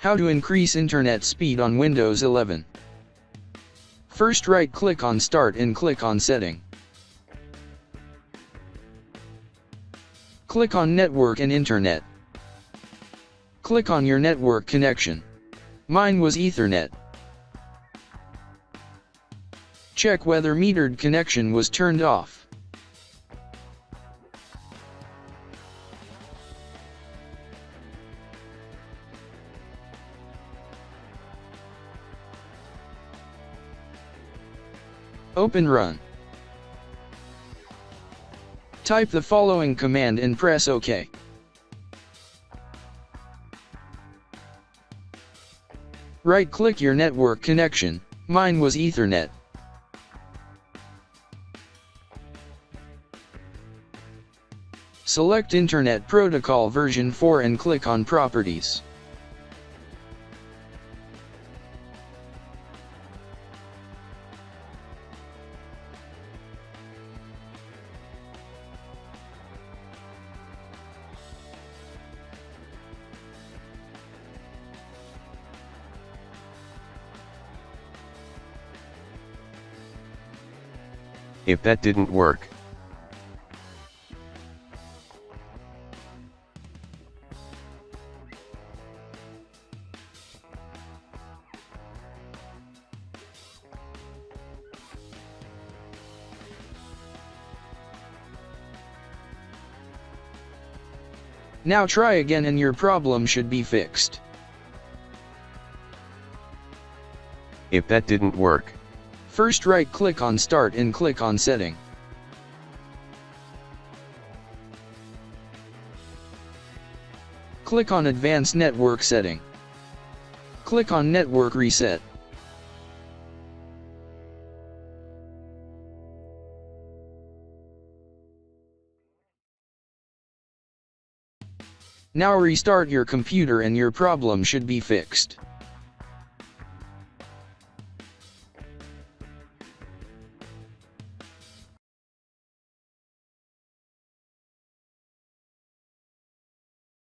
How to increase internet speed on Windows 11. First, right-click on Start and click on Setting. Click on Network and Internet. Click on your network connection. Mine was Ethernet. Check whether metered connection was turned off. Open Run. Type the following command and press OK. Right-click your network connection. Mine was Ethernet. Select Internet Protocol version 4 and click on Properties. If that didn't work, Now try again and your problem should be fixed. if that didn't work, First, right-click on Start and click on Setting. Click on Advanced Network Setting. Click on Network Reset. Now restart your computer and your problem should be fixed.